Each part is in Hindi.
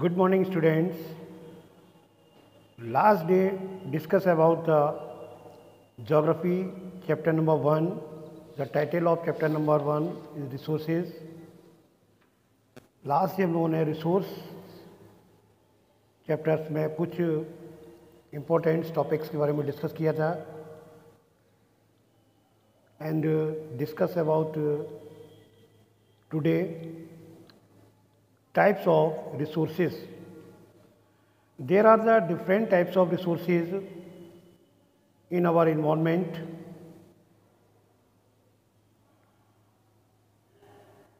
Good morning, students. Last day discuss about the geography chapter number 1. The title of chapter number 1 is resources. Last हम लोगों ने रिसोर्स चैप्टर्स में कुछ इम्पोर्टेंट टॉपिक्स के बारे में डिस्कस किया था and discuss about today types of resources. There are the different types of resources in our environment.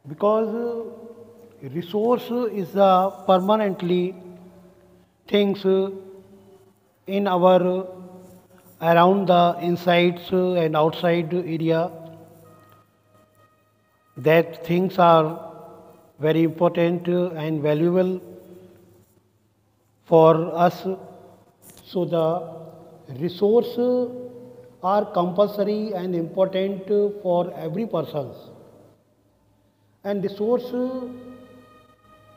Because resource is the permanently things in our around the insides and outside area, that things are very important and valuable for us. So the resource are compulsory and important for every person. And resource,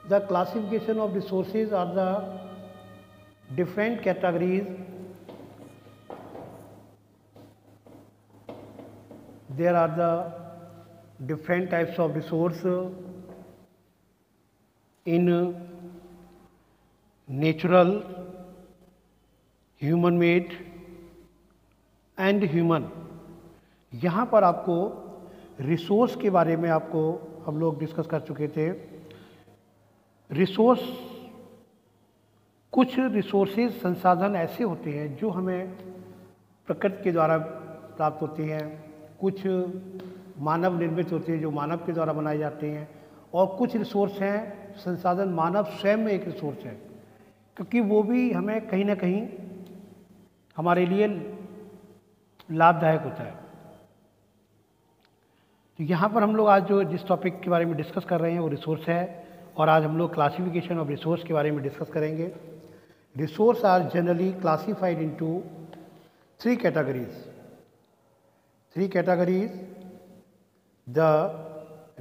the classification of resources are the different categories. There are the different types of resource in natural, human made and human. यहाँ पर आपको रिसोर्स के बारे में आपको हम लोग डिस्कस कर चुके थे. रिसोर्स, कुछ रिसोर्सेज संसाधन ऐसे होते हैं जो हमें प्रकृति के द्वारा प्राप्त होते हैं, कुछ मानव निर्मित होते हैं जो मानव के द्वारा बनाए जाते हैं, और कुछ रिसोर्स हैं संसाधन मानव स्वयं में एक रिसोर्स है, क्योंकि वो भी हमें कहीं ना कहीं हमारे लिए लाभदायक होता है. तो यहाँ पर हम लोग आज जो जिस टॉपिक के बारे में डिस्कस कर रहे हैं वो रिसोर्स है, और आज हम लोग क्लासिफिकेशन ऑफ रिसोर्स के बारे में डिस्कस करेंगे. Resource are generally classified into three categories. The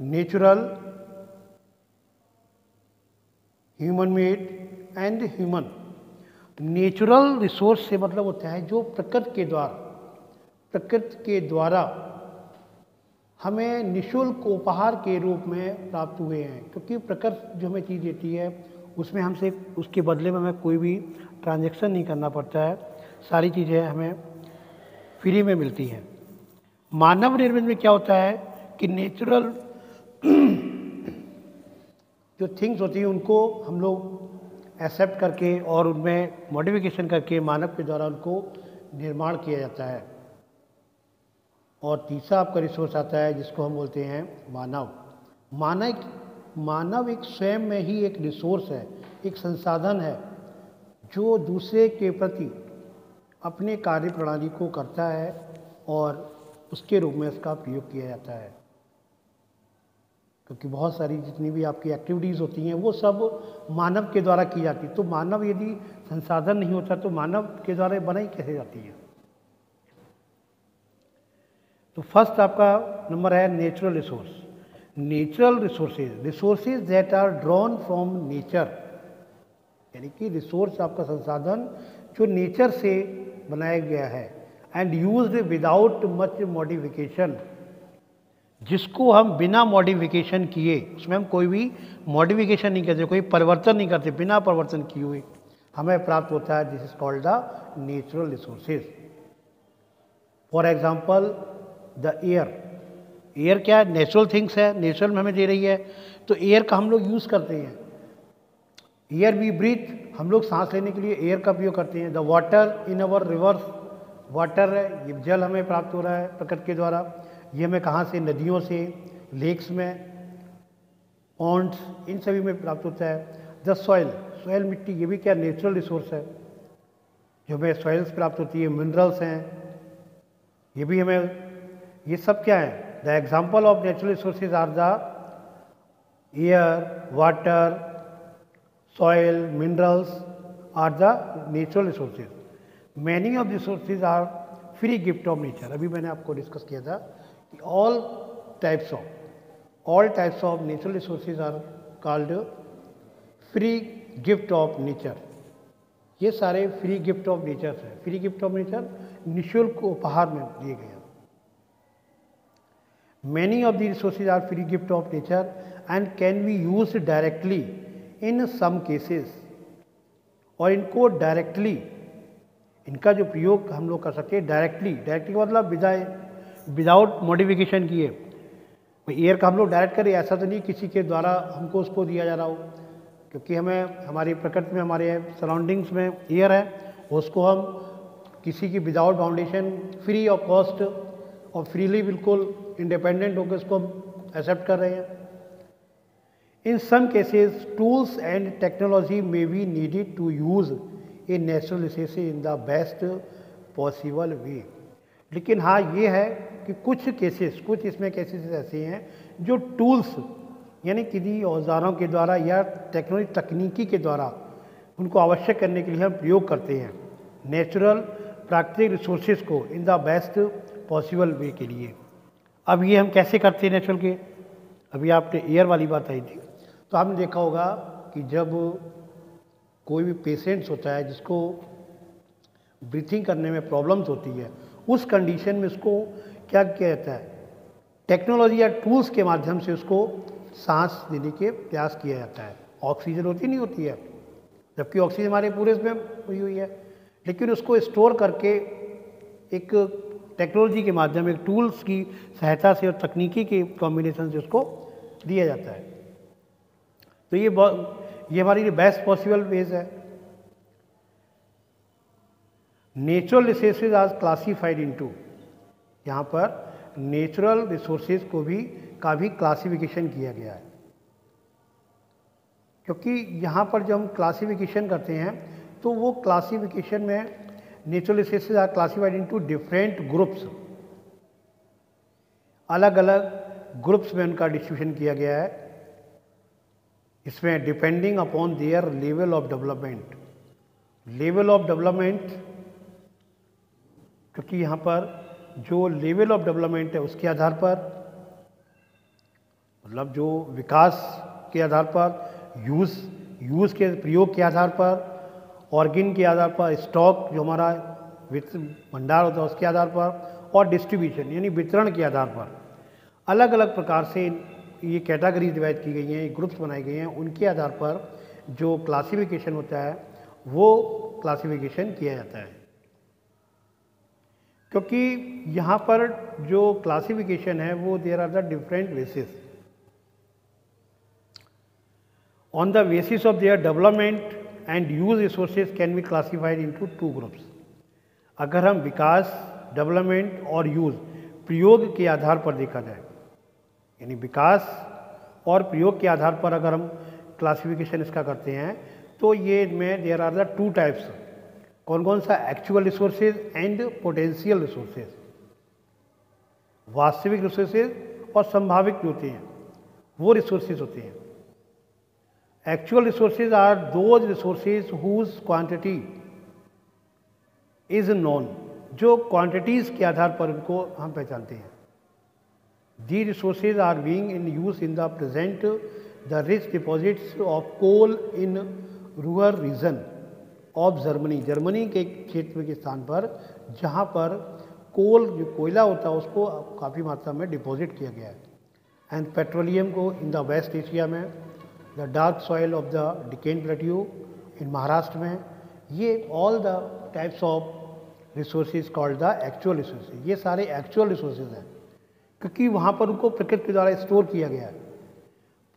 natural, human made and human. Natural resource से मतलब होता है जो प्रकृति के द्वारा हमें निःशुल्क उपहार के रूप में प्राप्त हुए हैं, क्योंकि प्रकृति जो हमें चीज़ देती है उसमें हमसे उसके बदले में हमें कोई भी ट्रांजैक्शन नहीं करना पड़ता है, सारी चीज़ें हमें फ्री में मिलती हैं. मानव निर्मित में क्या होता है कि नेचुरल जो थिंग्स होती हैं उनको हम लोग एक्सेप्ट करके और उनमें मॉडिफिकेशन करके मानव के द्वारा उनको निर्माण किया जाता है. और तीसरा आपका रिसोर्स आता है जिसको हम बोलते हैं मानव. मानव एक स्वयं में ही एक रिसोर्स है, एक संसाधन है जो दूसरे के प्रति अपने कार्य प्रणाली को करता है और उसके रूप में इसका प्रयोग किया जाता है. क्योंकि बहुत सारी जितनी भी आपकी एक्टिविटीज़ होती हैं वो सब मानव के द्वारा की जाती है. तो मानव यदि संसाधन नहीं होता तो मानव के द्वारा बनाई कैसे जाती है. तो फर्स्ट आपका नंबर है natural resource. Natural resources that are drawn from nature, यानी कि रिसोर्स आपका संसाधन जो नेचर से बनाया गया है, and used without much modification, जिसको हम बिना मॉडिफिकेशन किए, उसमें हम कोई भी मॉडिफिकेशन नहीं करते, कोई परिवर्तन नहीं करते, बिना परिवर्तन किए हुए हमें प्राप्त होता है. This is called the natural resources. For example the air क्या है? नेचुरल थिंग्स है, नेचुरल में हमें दे रही है, तो एयर का हम लोग यूज़ करते हैं. एयर वी ब्रीथ, हम लोग सांस लेने के लिए एयर का उपयोग करते हैं. The water in our reverse, water है, ये जल हमें प्राप्त हो रहा है प्रकृति के द्वारा. ये हमें कहाँ से? नदियों से, लेक्स में, पॉन्ड्स, इन सभी में प्राप्त होता है. द सॉइल मिट्टी, ये भी क्या नेचुरल रिसोर्स है जो हमें सॉइल्स प्राप्त होती है. मिनरल्स हैं, ये भी हमें, ये सब क्या है? The example of natural resources are the air, water, soil, minerals are the natural resources. Many of resources are free gift of nature. अभी मैंने आपको डिस्कस किया था कि all types of natural resources are called free gift of nature. ये सारे फ्री गिफ्ट ऑफ नेचर है। फ्री गिफ्ट ऑफ नेचर निःशुल्क उपहार में दिए गए हैं। Many of the resources are free gift of nature and can be use directly in some cases. और इनको डायरेक्टली, इनका जो प्रयोग हम लोग कर सकते हैं डायरेक्टली। डायरेक्टली का मतलब विदाउट मॉडिफिकेशन किए। एयर का हम लोग डायरेक्ट करें ऐसा तो नहीं किसी के द्वारा हमको उसको दिया जा रहा हो, क्योंकि हमें हमारी प्रकृति में हमारे सराउंडिंग्स में एयर है, उसको हम किसी की without foundation free of cost और फ्रीली बिल्कुल इंडिपेंडेंट होकर इसको हम एक्सेप्ट कर रहे हैं। In some cases tools and technology may be needed to use a natural resources in the best possible way. लेकिन हाँ ये है कि कुछ केसेस, कुछ इसमें केसेस ऐसे हैं जो टूल्स यानी किसी औजारों के द्वारा या टेक्नोलॉजी तकनीकी के द्वारा उनको आवश्यक करने के लिए हम प्रयोग करते हैं नेचुरल प्राकृतिक रिसोर्सेज को इन द बेस्ट पॉसिबल वे के लिए। अब ये हम कैसे करते हैं नेचुरल के? अभी आपने एयर वाली बात आई थी, तो आपने देखा होगा कि जब कोई भी पेशेंट्स होता है जिसको ब्रीथिंग करने में प्रॉब्लम्स होती है, उस कंडीशन में उसको क्या किया जाता है? टेक्नोलॉजी या टूल्स के माध्यम से उसको सांस देने के प्रयास किया जाता है। ऑक्सीजन होती नहीं होती है, जबकि ऑक्सीजन हमारे पूरे इसमें हुई हुई है, लेकिन उसको स्टोर करके एक टेक्नोलॉजी के माध्यम, एक टूल्स की सहायता से और तकनीकी के कॉम्बिनेशन से उसको दिया जाता है। तो ये हमारी बेस्ट पॉसिबल वेज है। Natural resources are classified into, यहाँ पर नेचुरल रिसोर्सेज को भी क्लासिफिकेशन किया गया है, क्योंकि यहाँ पर जब हम क्लासिफिकेशन करते हैं तो वो क्लासिफिकेशन में natural resources are classified into different groups. अलग अलग ग्रुप्स में उनका डिस्ट्रीब्यूशन किया गया है। इसमें depending upon their level of development. Level of development, क्योंकि यहाँ पर जो लेवल ऑफ डेवलपमेंट है उसके आधार पर, मतलब जो विकास के आधार पर, यूज़ के प्रयोग के आधार पर, ऑर्गेन के आधार पर, स्टॉक जो हमारा भंडार होता है उसके आधार पर, और डिस्ट्रीब्यूशन यानी वितरण के आधार पर अलग अलग प्रकार से ये कैटेगरीज डिवाइड की गई हैं, ग्रुप्स बनाए गए हैं। उनके आधार पर जो क्लासिफिकेशन होता है वो क्लासिफिकेशन किया जाता है। क्योंकि यहाँ पर जो क्लासिफिकेशन है वो there are the different basis. On the basis of their development and use resources can be classified into two groups. अगर हम विकास, डेवलपमेंट और यूज प्रयोग के आधार पर देखा जाए, यानी विकास और प्रयोग के आधार पर अगर हम क्लासिफिकेशन इसका करते हैं, तो ये में there are the two types. कौन कौन सा? Actual resources and potential resources. वास्तविक रिसोर्सेज और संभावित होते हैं वो रिसोर्सेज होते हैं। Actual resources are those resources whose quantity is known, जो क्वांटिटीज के आधार पर उनको हम पहचानते हैं। The resources are being in use in the present the rich deposits of coal in rural region of Germany. Germany के क्षेत्र के स्थान पर जहाँ पर कोल, जो कोयला होता है, उसको काफ़ी मात्रा में डिपॉजिट किया गया है। एंड पेट्रोलियम को इन द वेस्ट एशिया में, the dark soil of the Deccan plateau in Maharashtra में। ये all the types of resources called the actual resources. ये सारे एक्चुअल रिसोर्सेज हैं, क्योंकि वहाँ पर उनको प्रकृति के द्वारा स्टोर किया गया है।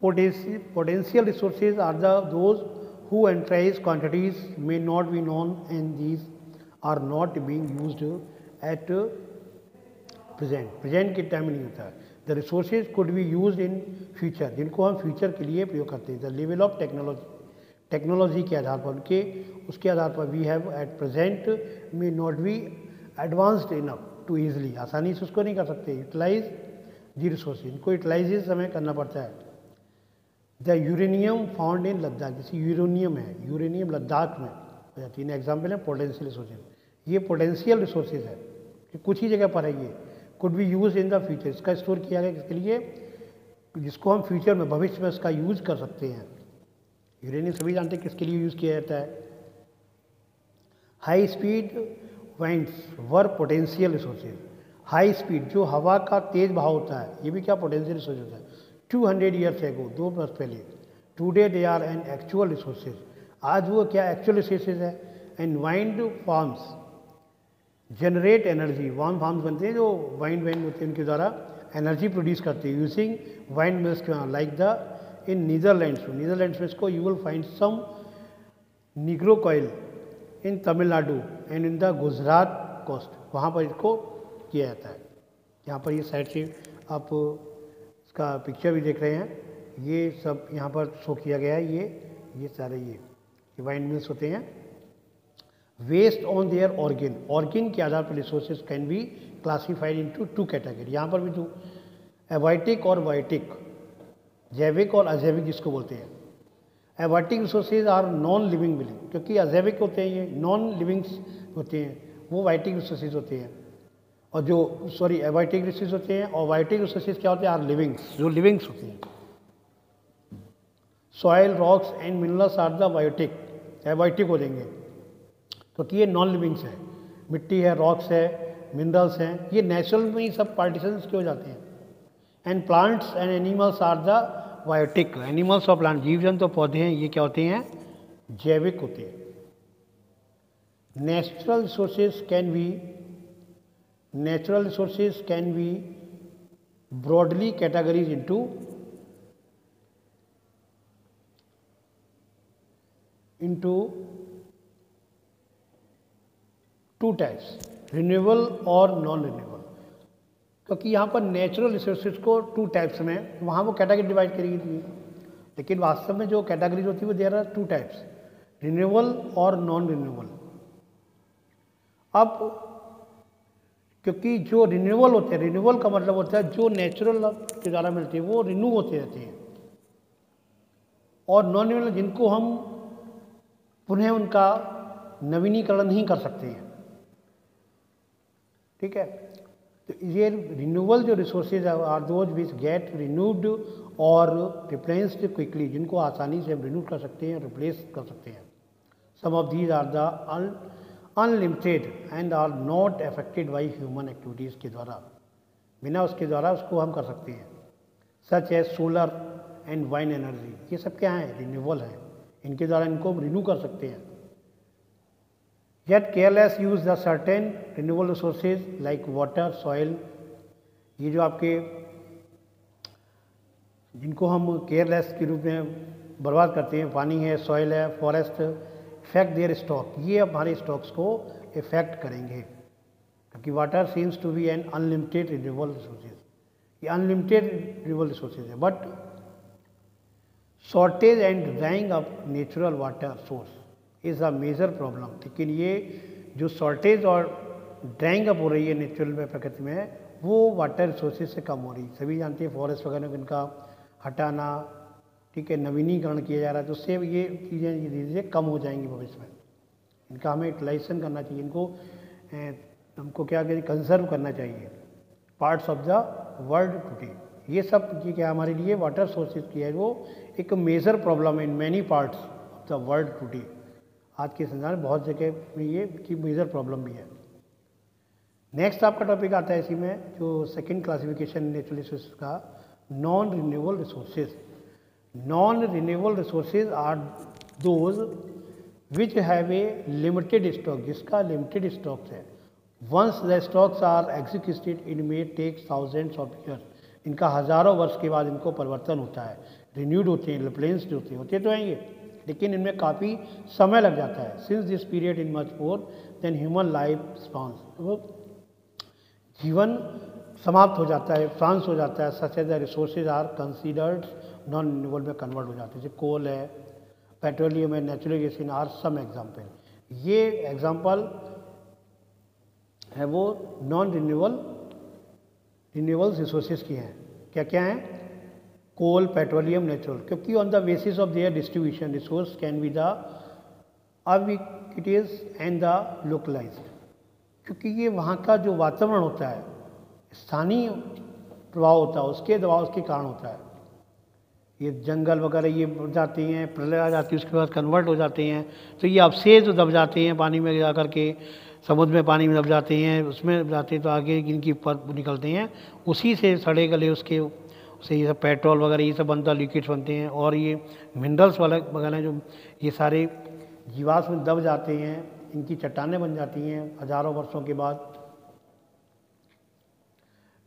Potential resources are the those who enterprise quantities may not be known and these are not being used at present के टाइम में नहीं होता है। The resources could be used in future, जिनको हम फ्यूचर के लिए प्रयोग करते हैं। द लेवल ऑफ टेक्नोलॉजी के आधार पर उसके आधार पर we have at present may not be advanced enough to easily, आसानी से उसको नहीं कर सकते यूटिलाइज दी रिसोर्सेज, इनको यूटिलाइज हमें करना पड़ता है। The uranium found in Ladakh, जैसे यूरेनियम है, यूरेनियम लद्दाख में हो जाती है। एग्जाम्पल है पोटेंशियल रिसोर्सेज। ये पोटेंशियल रिसोर्सेज है कि कुछ ही जगह पर है। ये could be use in the future, इसका स्टोर किया गया किसके लिए? जिसको हम फ्यूचर में, भविष्य में इसका यूज कर सकते हैं। यूरेनियम सभी जानते हैं किसके लिए यूज़ किया जाता है। हाई स्पीड वाइंड्स वर पोटेंशियल रिसोर्सेज। हाई स्पीड जो हवा का तेज बहाव होता है ये भी क्या पोटेंशियल रिसोर्स होता है। 200 ईयर्स एगो, 2 वर्ष पहले। Today they are an actual resources, आज वो क्या एक्चुअल रिसोर्सेज है। And wind farms generate energy, warm farms बनते हैं जो वाइंड होते हैं उनके द्वारा एनर्जी प्रोड्यूस करते हैं यूजिंग वाइंड मिल्स के लाइक द इन नीदरलैंड्स में इसको you will find some Nagercoil in Tamil Nadu and in the Gujarat coast, वहाँ पर इसको किया जाता है। यहाँ पर ये साइड से आप इसका पिक्चर भी देख रहे हैं, ये सब यहाँ पर शो किया गया है। ये सारे ये वाइंड मिल्स होते हैं। वेस्ट ऑन देयर ऑर्गेन के आधार पर resources can B classified into 2 category. यहाँ पर भी 2, एबायोटिक और बायोटिक, जैविक और अजैविक जिसको बोलते हैं। Abiotic resources are non living billing, क्योंकि अजैविक होते हैं ये नॉन लिविंग्स होते हैं, वो बायोटिक रिसोर्सेज होते हैं। और जो एबायोटिक रिसोर्सेज होते हैं और बायोटिक रिसोर्सेज क्या होते हैं, आर लिविंग्स, जो लिविंग्स होते हैं। Soil, rocks and minerals are the biotic, abiotic हो जाएंगे क्योंकि ये नॉन लिविंग्स है। मिट्टी है, रॉक्स है, मिनरल्स हैं, ये नेचुरल में ही सब पार्टिशंस के हो जाते हैं। And plants and animals are the biotic, animals और प्लांट, जीव जंतु तो पौधे हैं, ये क्या होते हैं, जैविक होते हैं। Natural resources can B broadly categories into 2 types, renewable और नॉन रिन्यूएबल। क्योंकि यहाँ पर नेचुरल रिसोर्सेज को 2 टाइप्स में वहाँ वो कैटेगरी डिवाइड करी गई थी, लेकिन वास्तव में जो कैटेगरीज होती है वो देयर आर 2 टाइप्स, रिन्यूएबल और नॉन रिन्यूएबल। अब क्योंकि जो रिन्यूएबल होते हैं, रिन्यूएबल का मतलब होता है जो नेचुरल के द्वारा मिलते हैं वो रिन्यू होते रहते हैं, और नॉन रिन्यूएबल जिनको हम पुनः उनका नवीनीकरण नहीं कर सकते हैं। ठीक है, तो ये रिन्यूएबल जो resources are those which get renewed और रिप्लेस्ड क्विकली, जिनको आसानी से हम रिन्यू कर सकते हैं, रिप्लेस कर सकते हैं। Some of these are the unlimited and are not affected by human activities के द्वारा, बिना उसके द्वारा उसको हम कर सकते हैं। सच है सोलर एंड वाइंड एनर्जी, ये सब क्या है, रिन्यूएबल है, इनके द्वारा इनको हम रिन्यू कर सकते हैं। Yet careless use the certain renewable resources like water, soil, ये जो आपके जिनको हम केयरलेस के रूप में बर्बाद करते हैं, पानी है, सॉइल है, फॉरेस्ट, इफेक्ट देयर स्टॉक, ये हमारे स्टॉक्स को इफेक्ट करेंगे। क्योंकि water seems to be an unlimited renewable resources, ये अनलिमिटेड रिन्यूएबल रिसोर्सेज है, but shortage and drying of natural water source is a major problem. लेकिन ये जो शॉर्टेज और ड्राइंग अप हो रही है नेचुरल में, प्रकृति में, वो वाटर रिसोर्सेज से कम हो रही है। सभी जानते हैं फॉरेस्ट वगैरह इनका हटाना, ठीक है, नवीनीकरण किया जा रहा है, तो उससे ये चीज़ें धीरे धीरे कम हो जाएंगी भविष्य में। इनका हमें यूटिलाइजेशन करना चाहिए, इनको हमको क्या करें, कंजर्व करना चाहिए। Parts of the world today, ये सब ये क्या हमारे लिए वाटर सोर्सेज की है, वो एक मेजर प्रॉब्लम है in many parts of the world today. आज के संसार में बहुत जगह में ये की मेजर प्रॉब्लम भी है। नेक्स्ट आपका टॉपिक आता है इसी में, जो सेकंड क्लासिफिकेशन नेचुरल रिसोर्सेज का, non renewable resources. Non renewable resources are those which have a limited stock, जिसका लिमिटेड स्टॉक्स है। Once the stocks are executed it may take thousands of years, इनका हज़ारों वर्ष के बाद इनको परिवर्तन होता है, रिन्यूड होते हैं, रिप्लेस्ड होते तो हैं ये, लेकिन इनमें काफ़ी समय लग जाता है। Since this period in much more than human life span, वो जीवन समाप्त हो जाता है, फ्रांस हो जाता है। Such as the resources are considered non renewable में कन्वर्ट हो जाते हैं, जैसे कोल है, पेट्रोलियम है, नेचुरल गैस इन आर सम एग्जाम्पल। ये एग्जाम्पल है वो नॉन रिन्यूएबल रिसोर्सेज की हैं। क्या क्या हैं, कोल, पेट्रोलियम, नेचुरल, क्योंकि on the basis of their distribution resource can be the ubiquities and the localized, क्योंकि ये वहाँ का जो वातावरण होता है, स्थानीय प्रभाव होता है, उसके दबाव उसके कारण होता है। ये जंगल वगैरह ये बढ़ जाती हैं, प्रलय आ जाती है, उसके बाद कन्वर्ट हो जाते हैं, तो ये अवशेष दब जाते हैं पानी में जा कर के, समुद्र में पानी में दब जाते हैं, उसमें दब जाते हैं, तो आगे इनकी पर निकलते हैं, उसी से सड़े गले उसके से ये सब पेट्रोल वगैरह ये सब बनता, लिक्विड्स बनते हैं। और ये मिनरल्स वाला वगैरह जो ये सारे जीवाश्म में दब जाते हैं, इनकी चट्टानें बन जाती हैं हज़ारों वर्षों के बाद।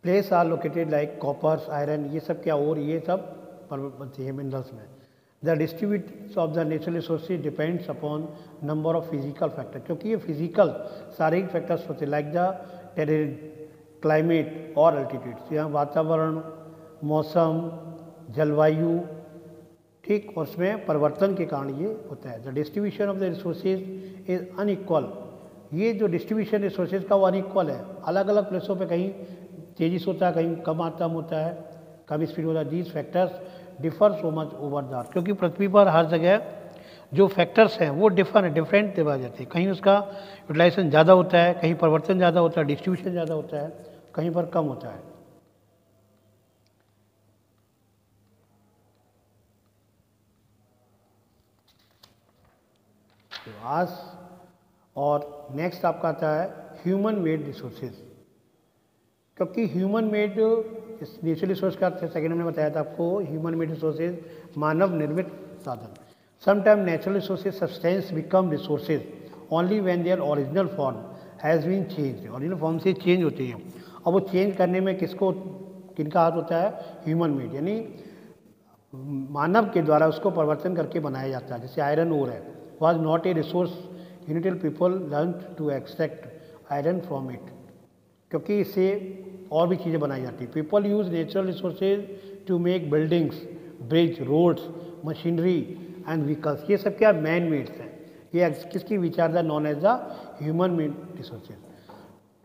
Place are located like coppers, iron, ये सब क्या, और ये सब बनती है मिनरल्स में। The distribute of the natural resources depends upon number of physical factor, क्योंकि ये फिजिकल शारीरिक फैक्टर्स होते हैं, लाइक द टेरेन, क्लाइमेट और अल्टीट्यूड, यहाँ वातावरण, मौसम, जलवायु, ठीक, और उसमें परिवर्तन के कारण ये होता है। The distribution of the resources is unequal, ये जो डिस्ट्रीब्यूशन रिसोर्सेज का वो अनइक्वल है, अलग अलग प्लेसों पे कहीं तेजी से होता है, कहीं कम मात्रा में होता है, कम स्पीड होता है। These factors differ so much over the earth, क्योंकि पृथ्वी पर हर जगह जो फैक्टर्स हैं वो डिफरेंट दिखाए जाते हैं, कहीं उसका यूटिलाइजेशन ज़्यादा होता है, कहीं परिवर्तन ज़्यादा होता है, डिस्ट्रीब्यूशन ज़्यादा होता है, कहीं पर कम होता है। तो आज और नेक्स्ट आपका आता है ह्यूमन मेड रिसोर्सेज, क्योंकि ह्यूमन मेड इस नेचुरल रिसोर्स का अर्थ सेकेंड में बताया था आपको, ह्यूमन मेड रिसोर्सेज मानव निर्मित साधन। Sometime natural resources substance become resources only when their original form has been change, original form से चेंज होते हैं, और वो चेंज करने में किनका हाथ होता है, ह्यूमन मेड, यानी मानव के द्वारा उसको परिवर्तन करके बनाया जाता है। जैसे आयरन ओर है, was not a resource until people learn to extract iron from it, क्योंकि इससे और भी चीज़ें बनाई जाती हैं। People use natural resources to make buildings, bridge, roads, machinery and vehicles, ये सब क्या मैन मेड्स हैं, ये किसकी विचार the known as the human made resources.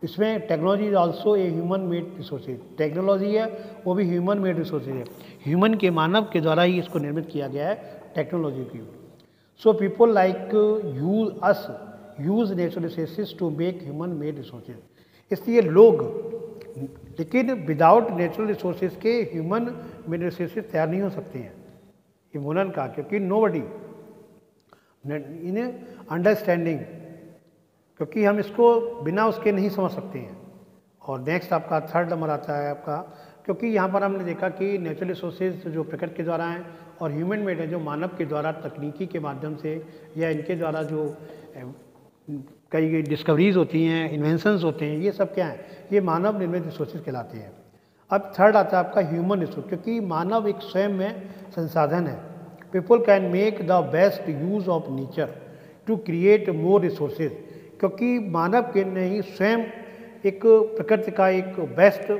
इसमें technology is also a human made resources, technology है वो भी ह्यूमन मेड रिसोर्सेज है, ह्यूमन के मानव के द्वारा ही इसको निर्मित किया गया है टेक्नोलॉजी की। So people like use natural resources to make human made resources, इसलिए लोग, लेकिन विदाउट नेचुरल रिसोर्सेज के ह्यूमन मेड रिसोर्सेज तैयार नहीं हो सकते हैं, ये मुनन का, क्योंकि नोबडी इन अंडरस्टैंडिंग, क्योंकि हम इसको बिना उसके नहीं समझ सकते हैं। और नेक्स्ट आपका थर्ड नंबर आता है आपका, क्योंकि यहाँ पर हमने देखा कि नेचुरल रिसोर्सेज जो प्रकृति के द्वारा हैं और ह्यूमन मेड है जो मानव के द्वारा तकनीकी के माध्यम से या इनके द्वारा जो कई डिस्कवरीज होती हैं, इन्वेंशंस होते हैं, ये सब क्या हैं, ये मानव निर्मित रिसोर्सेज कहलाते हैं। अब थर्ड आता है आपका ह्यूमन रिसोर्स, क्योंकि मानव एक स्वयं में संसाधन है। People can make the best use of nature to create more resources, क्योंकि मानव के नहीं स्वयं एक प्रकृति का एक बेस्ट,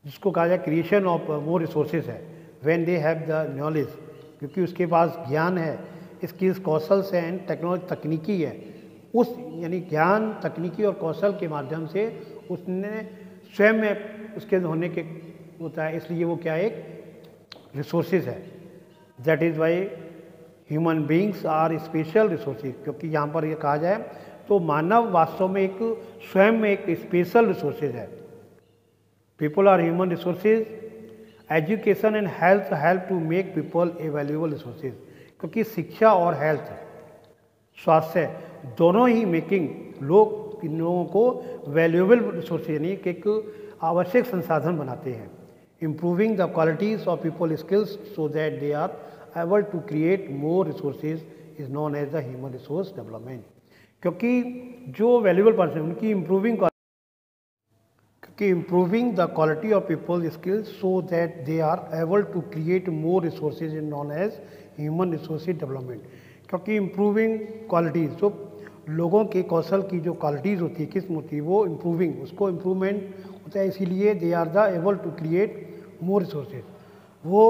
जिसको कहा जाए क्रिएशन ऑफ मोर रिसोर्सेज है, when they have the knowledge, क्योंकि उसके पास ज्ञान है, स्किल्स, कौशल से, एंड टेक्नोलॉजी, तकनीकी है, उस यानी ज्ञान, तकनीकी और कौशल के माध्यम से उसने स्वयं में उसके होने के होता है, इसलिए वो क्या एक रिसोर्सेज है। That is why human beings are special resources, क्योंकि यहाँ पर ये कहा जाए तो मानव वास्तव में एक स्वयं में एक स्पेशल रिसोर्सेज है। People are human resources, education and health help to make people a valuable resources, क्योंकि शिक्षा और हेल्थ, स्वास्थ्य, दोनों ही मेकिंग इन लोगों को वैल्यूएबल रिसोर्सेज यानी एक आवश्यक संसाधन बनाते हैं। Improving the qualities of people skills so that they are able to create more resources is known as the human resource development, क्योंकि जो वैल्यूएबल पर्सन उनकी improving the quality of people's skills so that they are able to create more resources is known as human resources development, क्योंकि improving qualities जो लोगों के कौशल की जो क्वालिटीज़ होती है, किस्म होती है, वो इम्प्रूविंग, उसको इम्प्रूवमेंट होता है, इसीलिए they are the able to create more resources, वो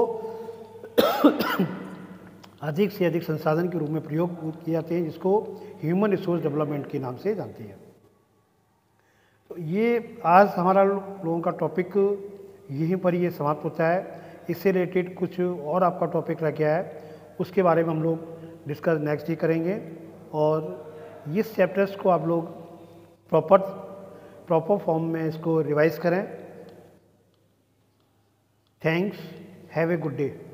अधिक से अधिक संसाधन के रूप में प्रयोग किए जाते हैं, जिसको ह्यूमन रिसोर्स डेवलपमेंट के नाम से जानते हैं। तो ये आज हमारा लोगों का टॉपिक यहीं पर ये समाप्त होता है। इससे रिलेटेड कुछ और आपका टॉपिक रह गया है, उसके बारे में हम लोग डिस्कस नेक्स्ट ही करेंगे, और इस चैप्टर्स को आप लोग प्रॉपर फॉर्म में इसको रिवाइज करें। Thanks, have a good day.